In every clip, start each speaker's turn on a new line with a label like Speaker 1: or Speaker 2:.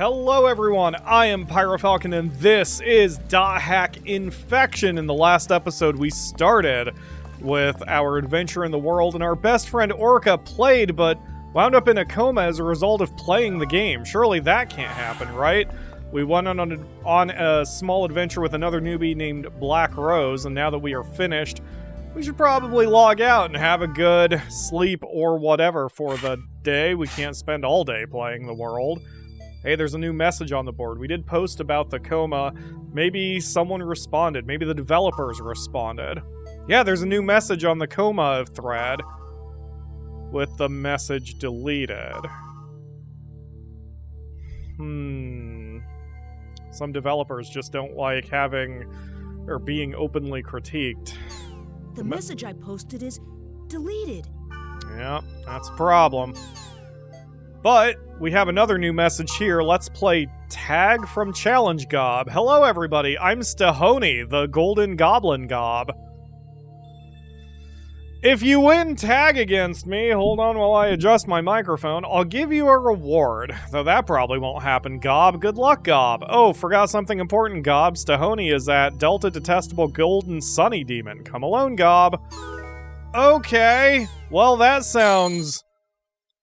Speaker 1: Hello everyone, I am PyroFalkon and this is .hack Infection. In the last episode we started with our adventure in the world and our best friend Orca played but wound up in a coma as a result of playing the game. Surely that can't happen, right? We went on a small adventure with another newbie named BlackRose, and now that we are finished, we should probably log out and have a good sleep or whatever for the day. We can't spend all day playing the world. Hey, there's a new message on the board. We did post about the coma. Maybe someone responded. Maybe the developers responded. Yeah, there's a new message on the coma thread with the message deleted. Some developers just don't like having or being openly critiqued.
Speaker 2: The message I posted is deleted.
Speaker 1: Yeah, that's a problem. But we have another new message here. Let's play Tag from Challenge Gob. Hello, everybody. I'm Stahoni, the Golden Goblin Gob. If you win tag against me, hold on while I adjust my microphone, I'll give you a reward. Though that probably won't happen, Gob. Good luck, Gob. Oh, forgot something important, Gob. Stahoni is at Delta Detestable Golden Sunny Demon. Come alone, Gob. Okay. Well, that sounds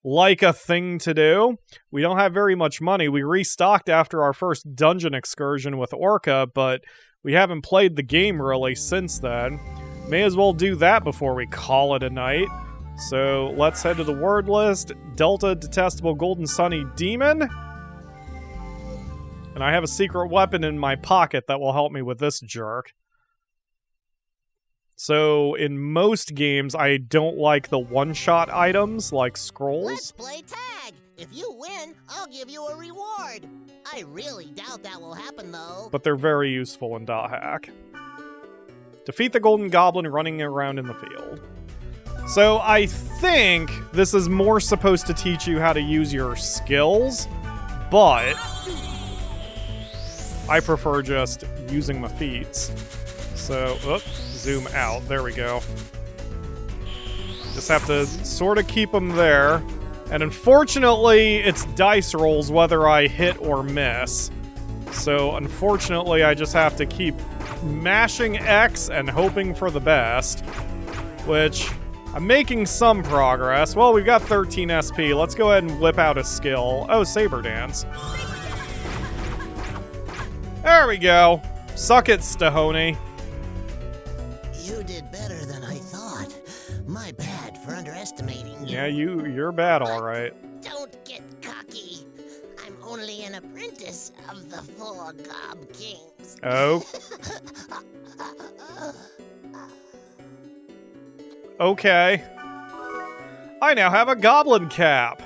Speaker 1: like a thing to do. We don't have very much money. We restocked after our first dungeon excursion with Orca, but we haven't played the game really since then. May as well do that before we call it a night. So let's head to the word list. Delta Detestable Golden Sunny Demon. And I have a secret weapon in my pocket that will help me with this jerk. So in most games, I don't like the one-shot items like scrolls.
Speaker 3: Let's play tag. If you win, I'll give you a reward. I really doubt that will happen though.
Speaker 1: But they're very useful in .hack. Defeat the Golden Goblin running around in the field. So I think this is more supposed to teach you how to use your skills, but I prefer just using my feats. So, zoom out. There we go. Just have to sort of keep them there. And unfortunately, it's dice rolls whether I hit or miss. So unfortunately, I just have to keep mashing X and hoping for the best, which I'm making some progress. Well, we've got 13 SP. Let's go ahead and whip out a skill. Oh, Saber Dance. There we go. Suck it, Stahoni.
Speaker 3: You did better than I thought. My bad for underestimating you.
Speaker 1: Yeah, you're bad, all right.
Speaker 3: Don't get cocky. I'm only an apprentice of the 4 Gob Kings.
Speaker 1: Oh. Okay. I now have a goblin cap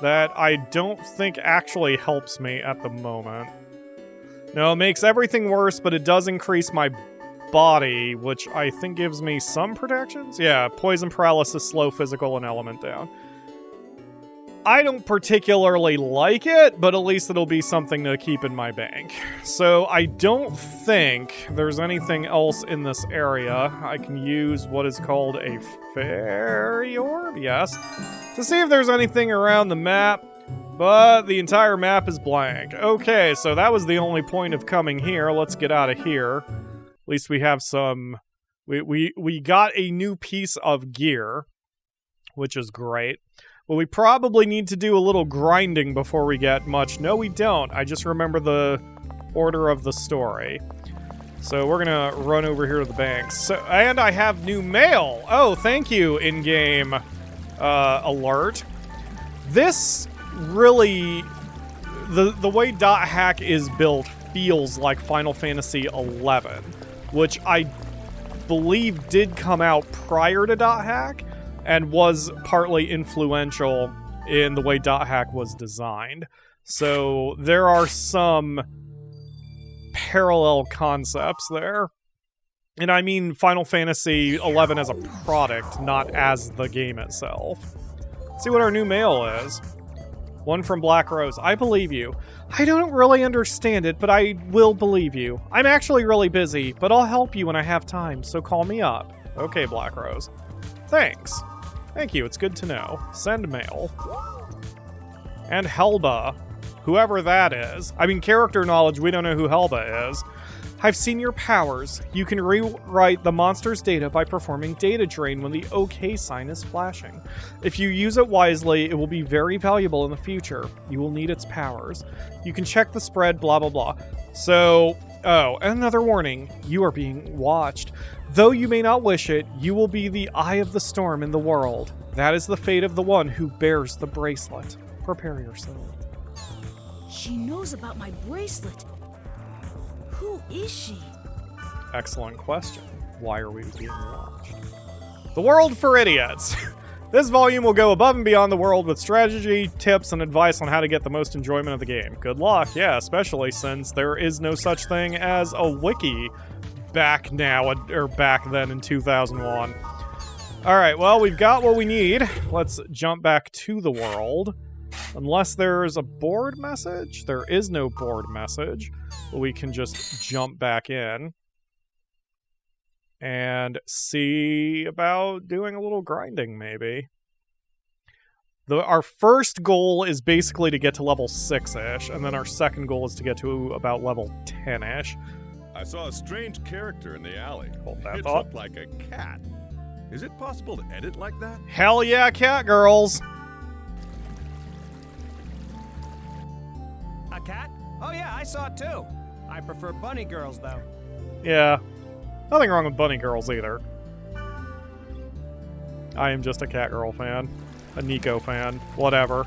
Speaker 1: that I don't think actually helps me at the moment. No, it makes everything worse, but it does increase my body, which I think gives me some protections? Yeah, poison, paralysis, slow physical, and element down. I don't particularly like it, but at least it'll be something to keep in my bank. So I don't think there's anything else in this area. I can use what is called a fairy orb, yes, to see if there's anything around the map, but the entire map is blank. Okay, so that was the only point of coming here. Let's get out of here. At least we have some... We got a new piece of gear, which is great. Well, we probably need to do a little grinding before we get much. No, we don't. I just remember the order of the story. So we're gonna run over here to the banks. So, and I have new mail. Oh, thank you, in-game alert. This really... The way .hack is built feels like Final Fantasy XI, which I believe did come out prior to .hack, and was partly influential in the way .hack was designed. So there are some parallel concepts there. And I mean Final Fantasy XI as a product, not as the game itself. Let's see what our new mail is. One from BlackRose. I believe you. I don't really understand it, but I will believe you. I'm actually really busy, but I'll help you when I have time, so call me up. Okay, BlackRose. Thanks. Thank you, it's good to know. Send mail. And Helba. Whoever that is. I mean, character knowledge, we don't know who Helba is. I've seen your powers. You can rewrite the monster's data by performing data drain when the OK sign is flashing. If you use it wisely, it will be very valuable in the future. You will need its powers. You can check the spread, blah, blah, blah. So, oh, and another warning. You are being watched. Though you may not wish it, you will be the eye of the storm in the world. That is the fate of the one who bears the bracelet. Prepare yourself.
Speaker 2: She knows about my bracelet. Who is she?
Speaker 1: Excellent question. Why are we being watched? The World for Idiots. This volume will go above and beyond the world with strategy, tips, and advice on how to get the most enjoyment of the game. Good luck, yeah, especially since there is no such thing as a wiki back now, or back then in 2001. Alright, well, we've got what we need. Let's jump back to the world. Unless there's a board message. There is no board message. But we can just jump back in and see about doing a little grinding, maybe. Our first goal is basically to get to level 6-ish, and then our second goal is to get to about level 10-ish.
Speaker 4: I saw a strange character in the alley.
Speaker 1: Hold that
Speaker 4: It
Speaker 1: thought.
Speaker 4: looked like a cat. Is it possible to edit like that?
Speaker 1: Hell yeah, cat girls!
Speaker 5: A cat? Oh yeah, I saw it too. I prefer bunny girls though.
Speaker 1: Yeah. Nothing wrong with bunny girls either. I am just a cat girl fan. A Nico fan. Whatever.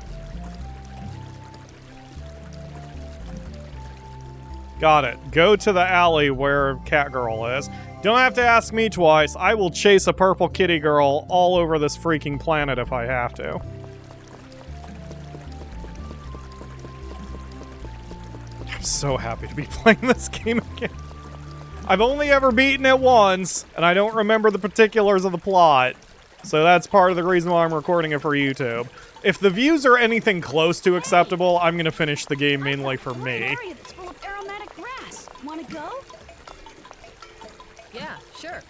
Speaker 1: Got it. Go to the alley where cat girl is. Don't have to ask me twice. I will chase a purple kitty girl all over this freaking planet if I have to. I'm so happy to be playing this game again. I've only ever beaten it once, and I don't remember the particulars of the plot. So that's part of the reason why I'm recording it for YouTube. If the views are anything close to acceptable, I'm going to finish the game mainly for me.
Speaker 2: Area that's full of aromatic grass. Wanna go?
Speaker 6: Yeah, sure.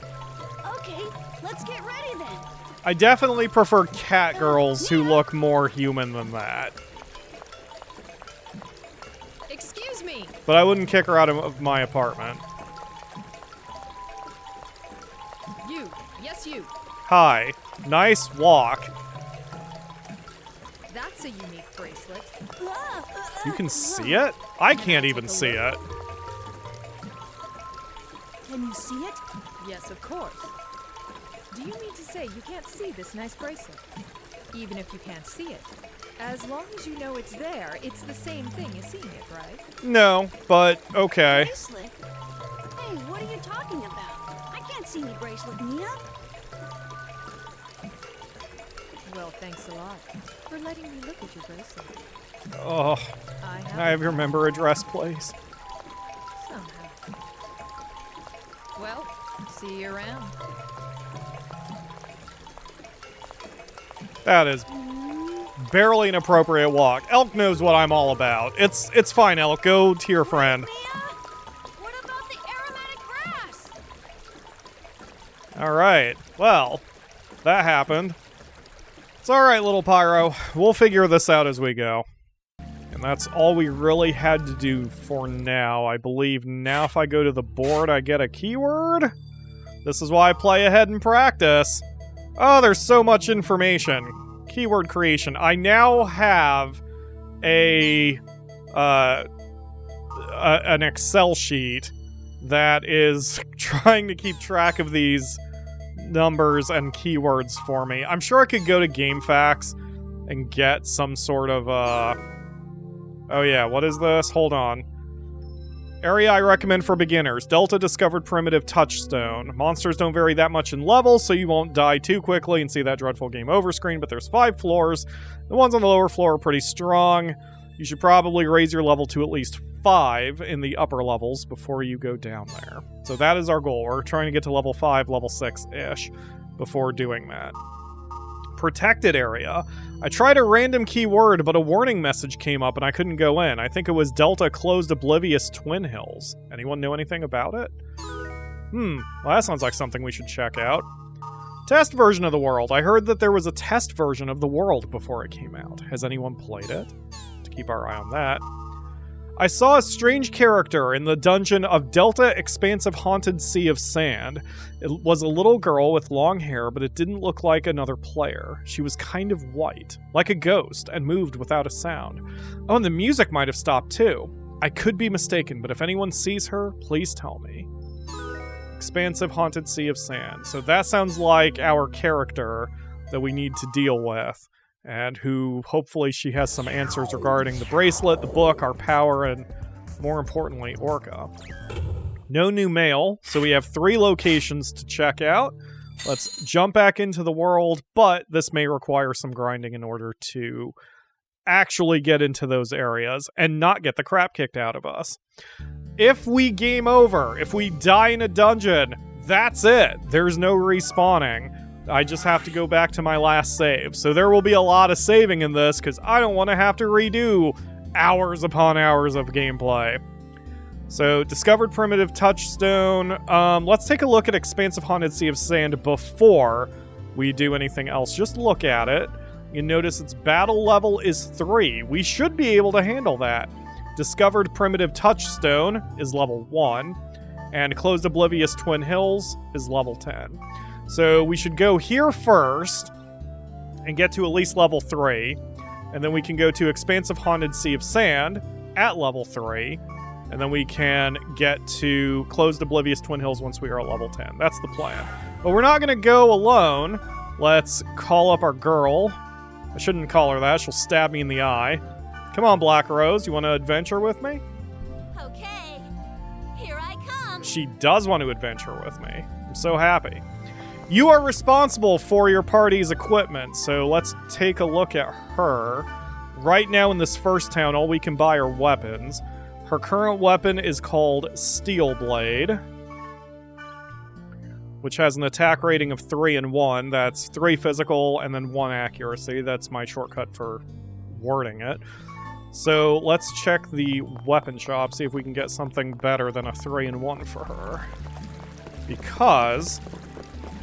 Speaker 2: Okay, let's get ready then.
Speaker 1: I definitely prefer cat girls who look more human than that.
Speaker 6: Excuse me.
Speaker 1: But I wouldn't kick her out of my apartment.
Speaker 6: You. Yes, you.
Speaker 1: Hi. Nice walk.
Speaker 6: That's a unique bracelet.
Speaker 1: You can see it? I can't even see it.
Speaker 2: Can you see it?
Speaker 6: Yes, of course. Do you mean to say you can't see this nice bracelet? Even if you can't see it. As long as you know it's there, it's the same thing as seeing it, right?
Speaker 1: No, but okay.
Speaker 2: Bracelet? Hey, what are you talking about? I can't see any bracelet, Mia.
Speaker 6: Well, thanks a lot for letting me look at your bracelet.
Speaker 1: Oh,
Speaker 6: I
Speaker 1: can I have your member address, please?
Speaker 6: somehow. Well, see you around.
Speaker 1: That is barely an appropriate walk. Elk knows what I'm all about. It's fine, Elk. Go to your friend.
Speaker 2: Mia? What about the aromatic grass?
Speaker 1: All right. Well, that happened. It's all right, little Pyro. We'll figure this out as we go. And that's all we really had to do for now. I believe now if I go to the board, I get a keyword. This is why I play ahead and practice. Oh, there's so much information. Keyword creation. I now have an Excel sheet that is trying to keep track of these numbers and keywords for me. I'm sure I could go to GameFAQs and get some sort of oh yeah, what is this? Hold on. Area I recommend for beginners. Delta discovered primitive Touchstone. Monsters don't vary that much in level, so you won't die too quickly and see that dreadful game over screen, but there's 5 floors. The ones on the lower floor are pretty strong. You should probably raise your level to at least 5 in the upper levels before you go down there. So that is our goal. We're trying to get to level 5, level 6-ish before doing that. Protected area. I tried a random keyword, but a warning message came up and I couldn't go in. I think it was Delta closed Oblivious Twin Hills. Anyone know anything about it? Well, that sounds like something we should check out. Test version of the world. I heard that there was a test version of the world before it came out. Has anyone played it? To keep our eye on that. I saw a strange character in the dungeon of Delta Expansive Haunted Sea of Sand. It was a little girl with long hair, but it didn't look like another player. She was kind of white, like a ghost, and moved without a sound. Oh, and the music might have stopped too. I could be mistaken, but if anyone sees her, please tell me. Expansive Haunted Sea of Sand. So that sounds like our character that we need to deal with, and who hopefully she has some answers regarding the bracelet, the book, our power, and more importantly, Orca. No new mail, so we have 3 locations to check out. Let's jump back into the world, but this may require some grinding in order to actually get into those areas and not get the crap kicked out of us. If we game over, if we die in a dungeon, that's it. There's no respawning. I just have to go back to my last save. So there will be a lot of saving in this because I don't want to have to redo hours upon hours of gameplay. So discovered primitive touchstone. Let's take a look at Expansive Haunted Sea of Sand before we do anything else. Just look at it. You notice its battle level is 3. We should be able to handle that. Discovered primitive touchstone is level 1. And closed oblivious Twin Hills is level 10. So we should go here first and get to at least level 3. And then we can go to Expansive Haunted Sea of Sand at level 3. And then we can get to Closed Oblivious Twin Hills once we are at level 10. That's the plan. But we're not going to go alone. Let's call up our girl. I shouldn't call her that. She'll stab me in the eye. Come on, BlackRose. You want to adventure with me?
Speaker 2: Okay, here I come.
Speaker 1: She does want to adventure with me. I'm so happy. You are responsible for your party's equipment, so let's take a look at her. Right now in this first town, all we can buy are weapons. Her current weapon is called Steel Blade, which has an attack rating of 3 and 1. That's 3 physical and then 1 accuracy. That's my shortcut for wording it. So let's check the weapon shop, see if we can get something better than a 3 and 1 for her. Because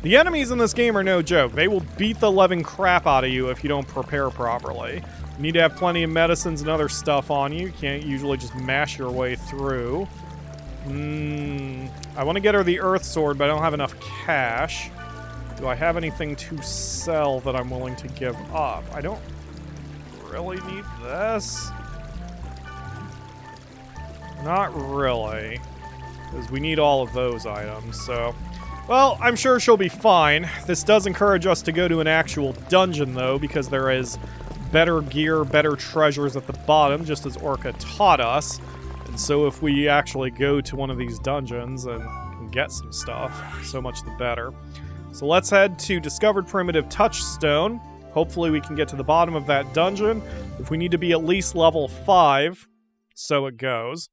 Speaker 1: the enemies in this game are no joke. They will beat the living crap out of you if you don't prepare properly. You need to have plenty of medicines and other stuff on you. You can't usually just mash your way through. I want to get her the Earth Sword, but I don't have enough cash. Do I have anything to sell that I'm willing to give up? I don't really need this. Not really. Because we need all of those items, so... Well, I'm sure she'll be fine. This does encourage us to go to an actual dungeon, though, because there is better gear, better treasures at the bottom, just as Orca taught us. And so if we actually go to one of these dungeons and can get some stuff, so much the better. So let's head to Discovered Primitive Touchstone. Hopefully we can get to the bottom of that dungeon. If we need to be at least level 5, so it goes.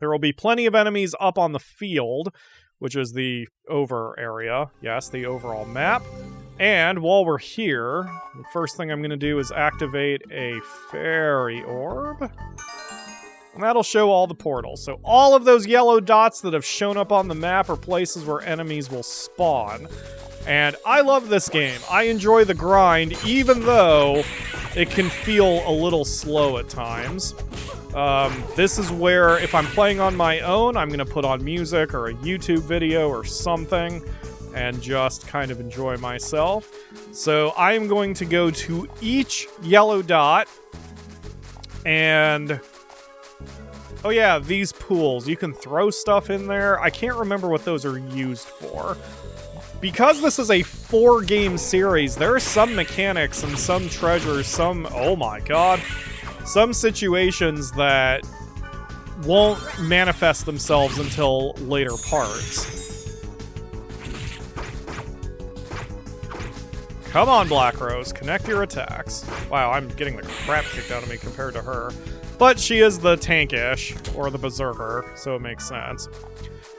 Speaker 1: There will be plenty of enemies up on the field, which is the over area. Yes, the overall map. And while we're here, the first thing I'm going to do is activate a fairy orb. And that'll show all the portals. So all of those yellow dots that have shown up on the map are places where enemies will spawn. And I love this game. I enjoy the grind, even though it can feel a little slow at times. This is where, if I'm playing on my own, I'm going to put on music or a YouTube video or something and just kind of enjoy myself. So I am going to go to each yellow dot and... Oh yeah, these pools. You can throw stuff in there. I can't remember what those are used for. Because this is a 4-game series, there are some mechanics and some treasures, some... Oh my god. Some situations that won't manifest themselves until later parts. Come on, BlackRose, connect your attacks. Wow, I'm getting the crap kicked out of me compared to her. But she is the tankish, or the berserker, so it makes sense.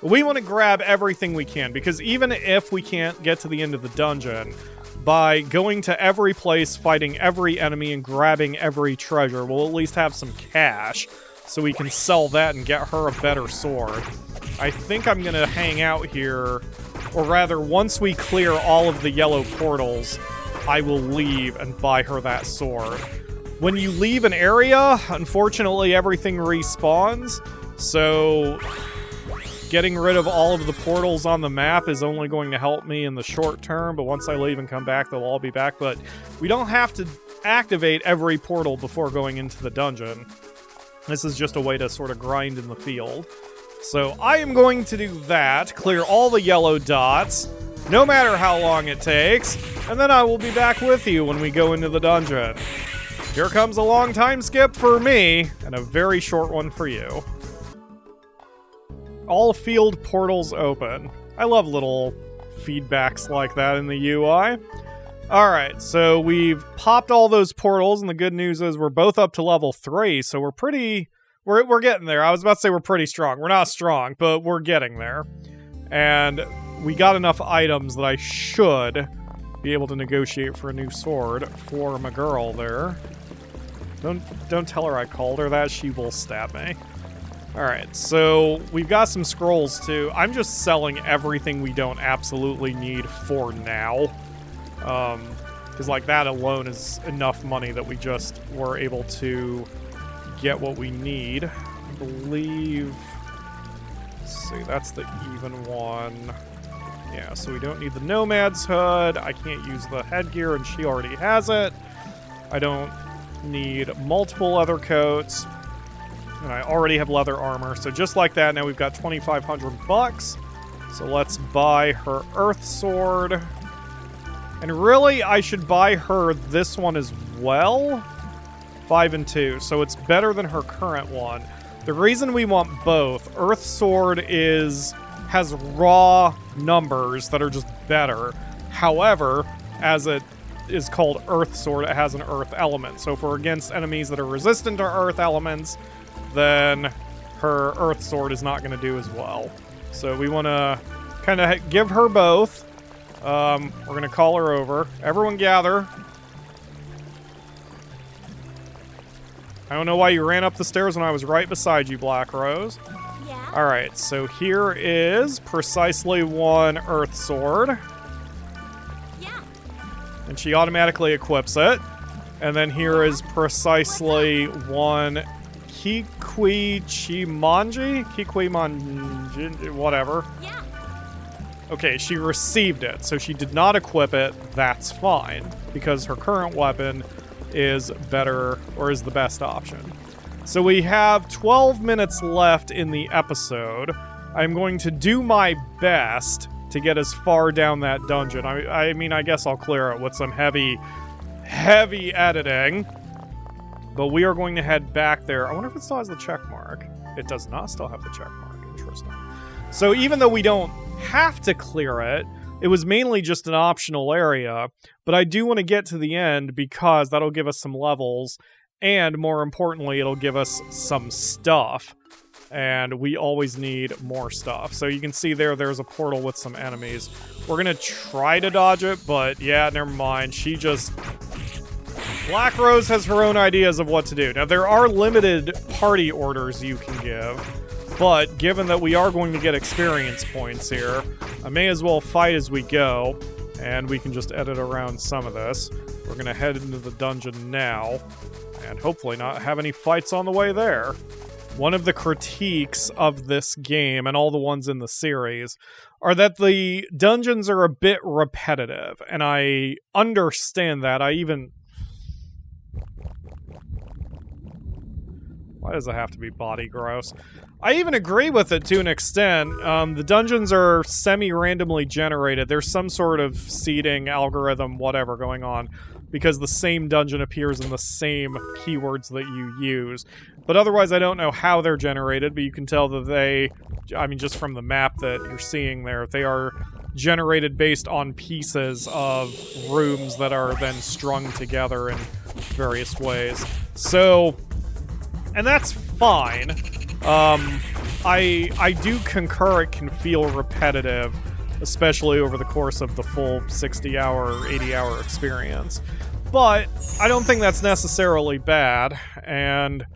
Speaker 1: We want to grab everything we can, because even if we can't get to the end of the dungeon, by going to every place, fighting every enemy, and grabbing every treasure, we'll at least have some cash, so we can sell that and get her a better sword. I think I'm going to hang out here, or rather, once we clear all of the yellow portals, I will leave and buy her that sword. when you leave an area, unfortunately everything respawns, so getting rid of all of the portals on the map is only going to help me in the short term, but once I leave and come back, they'll all be back. But we don't have to activate every portal before going into the dungeon. This is just a way to sort of grind in the field. So I am going to do that, clear all the yellow dots, no matter how long it takes, and then I will be back with you when we go into the dungeon. Here comes a long time skip for me, and a very short one for you. All field portals open. I love little feedbacks like that in the UI. Alright, so we've popped all those portals, and the good news is we're both up to level 3, so we're pretty... We're getting there. I was about to say we're pretty strong. We're not strong, but we're getting there. And we got enough items that I should be able to negotiate for a new sword for my girl there. Don't tell her I called her that. She will stab me. Alright, so we've got some scrolls too. I'm just selling everything we don't absolutely need for now. Because like that alone is enough money that we just were able to get what we need. I believe... Let's see, that's the even one. Yeah, so we don't need the Nomad's hood. I can't use the headgear, and she already has it. I don't need multiple leather coats. And I already have leather armor. So just like that, now we've got 2,500 bucks. So let's buy her Earth Sword. And really, I should buy her this one as well. 5 and 2, so it's better than her current one. The reason we want both, Earth Sword has raw numbers that are just better. However, as it is called Earth Sword, it has an Earth element. So if we're against enemies that are resistant to Earth elements, then her Earth Sword is not going to do as well. So we want to kind of give her both. We're going to call her over. Everyone gather. I don't know why you ran up the stairs when I was right beside you, BlackRose.
Speaker 2: Yeah?
Speaker 1: Alright, so here is precisely one Earth Sword.
Speaker 2: Yeah.
Speaker 1: And she automatically equips it. And then here is precisely one Kikwimanji, whatever.
Speaker 2: Yeah.
Speaker 1: Okay, she received it, so she did not equip it. That's fine, because her current weapon is better, or is the best option. So we have 12 minutes left in the episode. I'm going to do my best to get as far down that dungeon. I mean, I guess I'll clear it with some heavy editing. But we are going to head back there. I wonder if it still has the check mark. It does not still have the check mark. Interesting. So even though we don't have to clear it, it was mainly just an optional area, but I do want to get to the end because that'll give us some levels, and more importantly, it'll give us some stuff, and we always need more stuff. So you can see there's a portal with some enemies. We're going to try to dodge it, but yeah, never mind. BlackRose has her own ideas of what to do. Now, there are limited party orders you can give, but given that we are going to get experience points here, I may as well fight as we go, and we can just edit around some of this. We're going to head into the dungeon now, and hopefully not have any fights on the way there. One of the critiques of this game, and all the ones in the series, are that the dungeons are a bit repetitive, and I understand that. Why does it have to be body gross? I even agree with it to an extent. The dungeons are semi-randomly generated. There's some sort of seeding algorithm, whatever, going on, because the same dungeon appears in the same keywords that you use. But otherwise, I don't know how they're generated, but you can tell that just from the map that you're seeing there, they are generated based on pieces of rooms that are then strung together in various ways. So, and that's fine. I do concur it can feel repetitive, especially over the course of the full 60-hour or 80-hour experience. But I don't think that's necessarily bad, and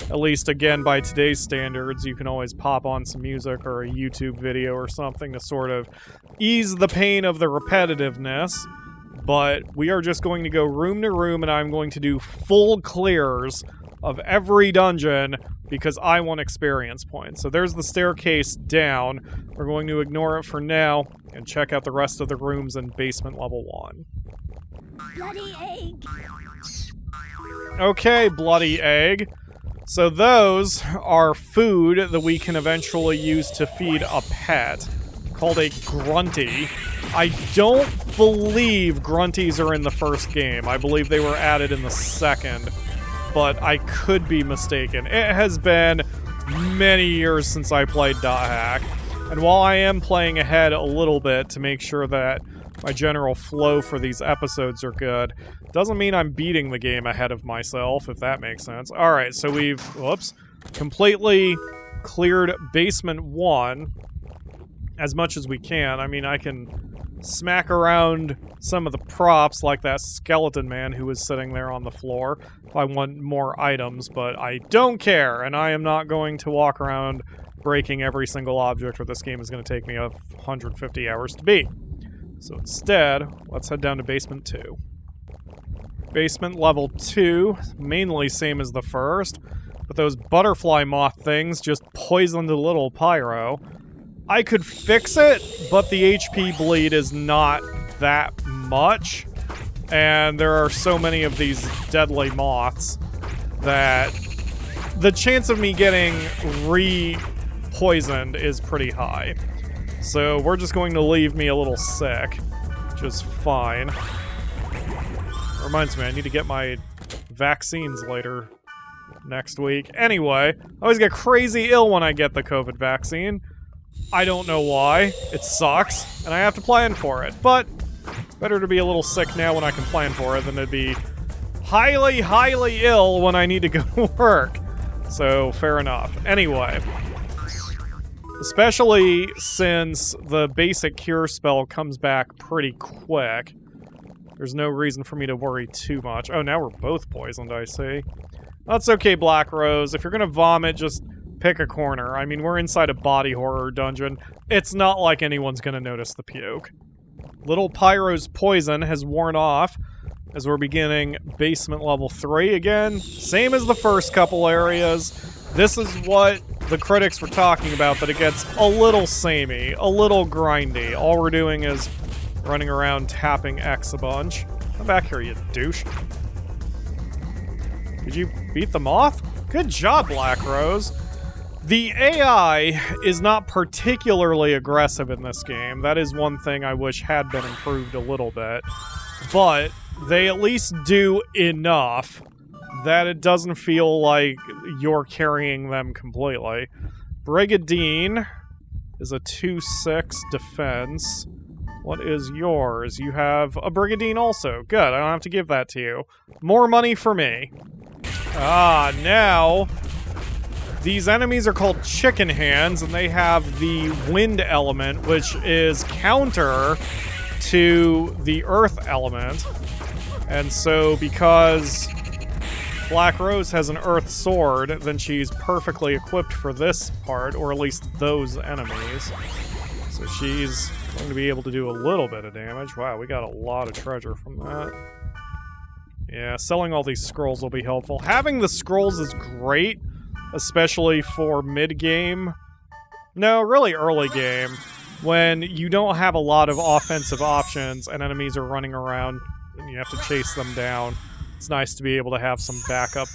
Speaker 1: at least, again, by today's standards, you can always pop on some music or a YouTube video or something to sort of ease the pain of the repetitiveness. but we are just going to go room to room, and I'm going to do full clears of every dungeon because I want experience points. So there's the staircase down. We're going to ignore it for now and check out the rest of the rooms in basement level 1.
Speaker 2: Bloody egg!
Speaker 1: Okay, bloody egg. So those are food that we can eventually use to feed a pet called a grunty. I don't believe grunties are in the first game. I believe they were added in the second, but I could be mistaken. It has been many years since I played .hack, and while I am playing ahead a little bit to make sure that my general flow for these episodes are good, doesn't mean I'm beating the game ahead of myself, if that makes sense. Alright, so we've, completely cleared basement 1 as much as we can. I mean, I can smack around some of the props, like that skeleton man who was sitting there on the floor, if I want more items, but I don't care, and I am not going to walk around breaking every single object, where this game is going to take me 150 hours to beat. So instead, let's head down to basement 2. Basement level 2, mainly same as the first, but those butterfly moth things just poisoned a little Pyro. I could fix it, but the HP bleed is not that much, and there are so many of these deadly moths that the chance of me getting re-poisoned is pretty high. So we're just going to leave me a little sick, which is fine. Reminds me, I need to get my vaccines later next week. Anyway, I always get crazy ill when I get the COVID vaccine. I don't know why. It sucks, and I have to plan for it. But better to be a little sick now when I can plan for it than to be highly, highly ill when I need to go to work. So, fair enough. Anyway, especially since the basic cure spell comes back pretty quick, there's no reason for me to worry too much. Oh, now we're both poisoned, I see. That's okay, BlackRose. If you're gonna vomit, just pick a corner. I mean, we're inside a body horror dungeon. It's not like anyone's gonna notice the puke. Little Pyro's poison has worn off as we're beginning basement level 3 again. Same as the first couple areas. This is what the critics were talking about, that it gets a little samey, a little grindy. All we're doing is running around tapping X a bunch. Come back here, you douche. Did you beat the moth? Good job, BlackRose. The AI is not particularly aggressive in this game. That is one thing I wish had been improved a little bit. But they at least do enough that it doesn't feel like you're carrying them completely. Brigadine is a 2-6 defense. What is yours? You have a Brigadine also. Good, I don't have to give that to you. More money for me. Ah, now these enemies are called chicken hands, and they have the wind element, which is counter to the earth element. And so because BlackRose has an earth sword, then she's perfectly equipped for this part, or at least those enemies. So she's going to be able to do a little bit of damage. Wow, we got a lot of treasure from that. Yeah, selling all these scrolls will be helpful. Having the scrolls is great, especially for mid-game. No, really early game, when you don't have a lot of offensive options and enemies are running around and you have to chase them down. It's nice to be able to have some backup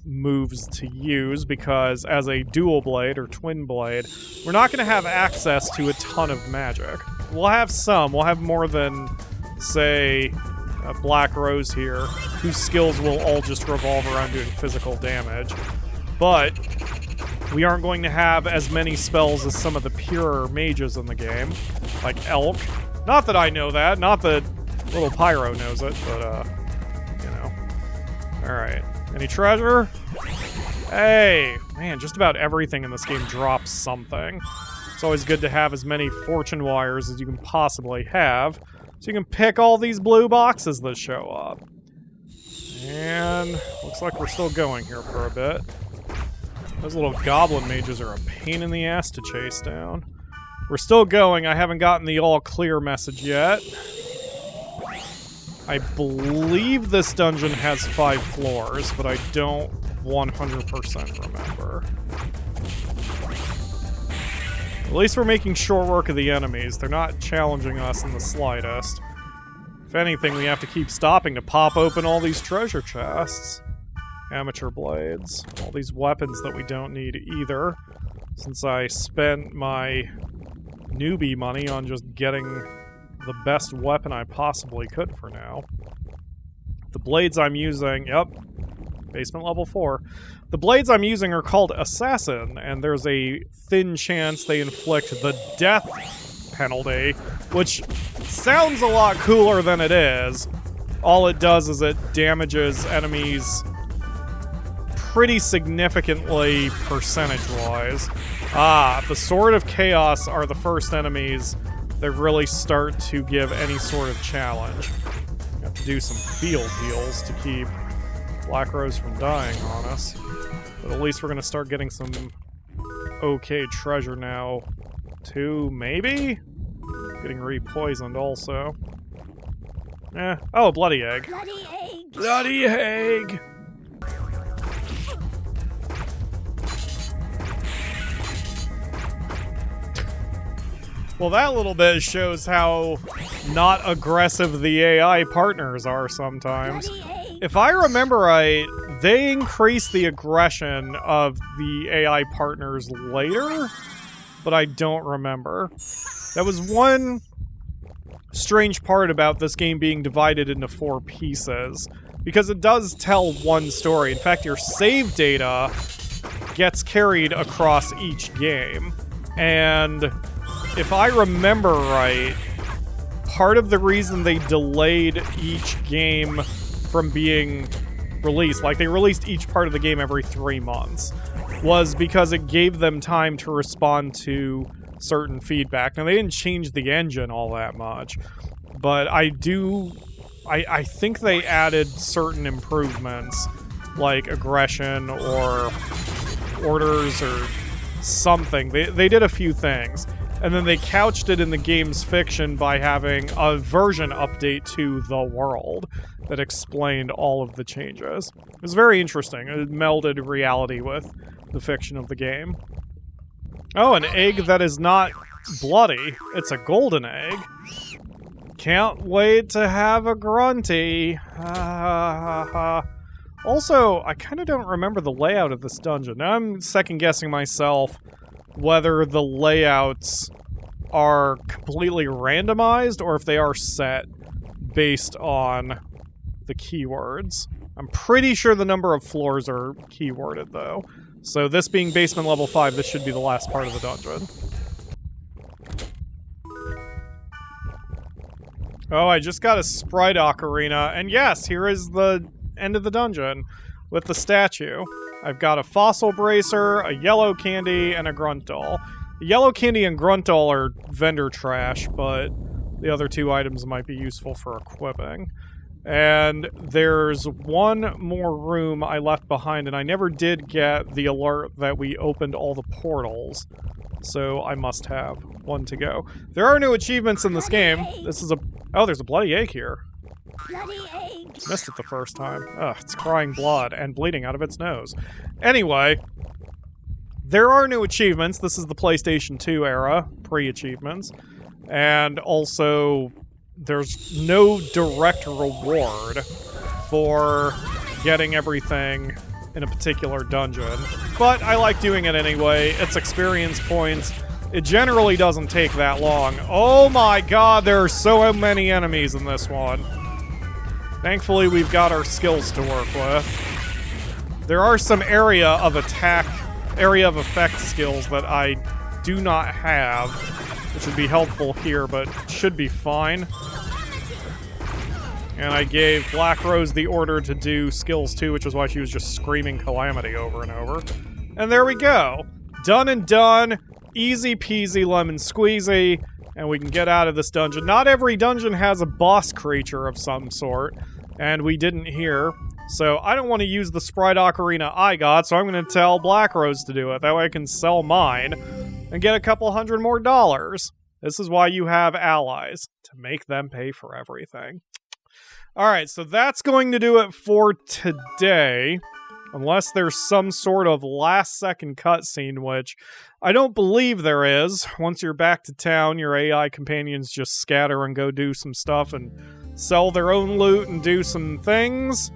Speaker 1: moves to use, because as a dual blade or twin blade, we're not going to have access to a ton of magic. We'll have some. We'll have more than, say, BlackRose here, whose skills will all just revolve around doing physical damage. But we aren't going to have as many spells as some of the purer mages in the game, like Elk. Not that I know that, not that little Pyro knows it, but, you know. Alright. Any treasure? Hey! Man, just about everything in this game drops something. It's always good to have as many fortune wires as you can possibly have, so you can pick all these blue boxes that show up. And looks like we're still going here for a bit. Those little goblin mages are a pain in the ass to chase down. We're still going. I haven't gotten the all clear message yet. I believe this dungeon has 5 floors, but I don't 100% remember. At least we're making short work of the enemies. They're not challenging us in the slightest. If anything, we have to keep stopping to pop open all these treasure chests. Amateur blades. All these weapons that we don't need either, since I spent my newbie money on just getting the best weapon I possibly could for now. The blades I'm using, yep, basement level 4. The blades I'm using are called Assassin, and there's a thin chance they inflict the death penalty, which sounds a lot cooler than it is. All it does is it damages enemies pretty significantly percentage-wise. The Sword of Chaos are the first enemies that really start to give any sort of challenge. We have to do some field heals to keep BlackRose from dying on us. But at least we're going to start getting some okay treasure now, too, maybe? Getting re-poisoned also. Oh, bloody egg.
Speaker 3: Bloody egg!
Speaker 1: Bloody egg! Well, that little bit shows how not aggressive the AI partners are sometimes. If I remember right, they increase the aggression of the AI partners later, but I don't remember. That was one strange part about this game being divided into 4 pieces, because it does tell one story. In fact, your save data gets carried across each game, and if I remember right, part of the reason they delayed each game from being released, like they released each part of the game every 3 months, was because it gave them time to respond to certain feedback. Now, they didn't change the engine all that much, but I think they added certain improvements, like aggression or orders or something. They did a few things. And then they couched it in the game's fiction by having a version update to the world that explained all of the changes. It was very interesting. It melded reality with the fiction of the game. Oh, an egg that is not bloody. It's a golden egg. Can't wait to have a grunty. Also, I kind of don't remember the layout of this dungeon. Now I'm second-guessing myself whether the layouts are completely randomized or if they are set based on the keywords. I'm pretty sure the number of floors are keyworded, though. So this being basement level 5, this should be the last part of the dungeon. Oh, I just got a Sprite Ocarina, and yes, here is the end of the dungeon with the statue. I've got a fossil bracer, a yellow candy, and a grunt doll. The yellow candy and grunt doll are vendor trash, but the other 2 items might be useful for equipping. And there's one more room I left behind, and I never did get the alert that we opened all the portals. So I must have one to go. There are new achievements in this game. This is a... Oh, there's a bloody egg here.
Speaker 3: Bloody egg!
Speaker 1: Missed it the first time. Ugh, it's crying blood and bleeding out of its nose. Anyway, there are new achievements. This is the PlayStation 2 era, pre-achievements. And also, there's no direct reward for getting everything in a particular dungeon. But I like doing it anyway. It's experience points. It generally doesn't take that long. Oh my god, there are so many enemies in this one. Thankfully, we've got our skills to work with. There are some area of effect skills that I do not have, which would be helpful here, but should be fine. And I gave BlackRose the order to do skills too, which is why she was just screaming Calamity over and over. And there we go. Done and done. Easy peasy lemon squeezy. And we can get out of this dungeon. Not every dungeon has a boss creature of some sort, and we didn't here. So I don't want to use the Sprite Ocarina I got, so I'm going to tell BlackRose to do it. That way I can sell mine and get a couple $100 more. This is why you have allies, to make them pay for everything. All right, so that's going to do it for today. Unless there's some sort of last-second cutscene, which I don't believe there is. Once you're back to town, your AI companions just scatter and go do some stuff and sell their own loot and do some things.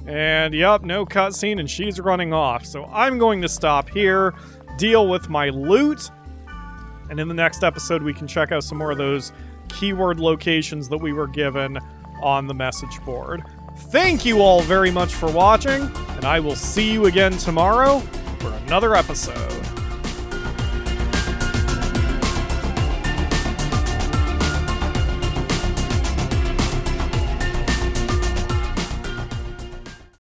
Speaker 1: And yep, no cutscene, and she's running off. So I'm going to stop here, deal with my loot, and in the next episode we can check out some more of those keyword locations that we were given on the message board. Thank you all very much for watching, and I will see you again tomorrow for another episode.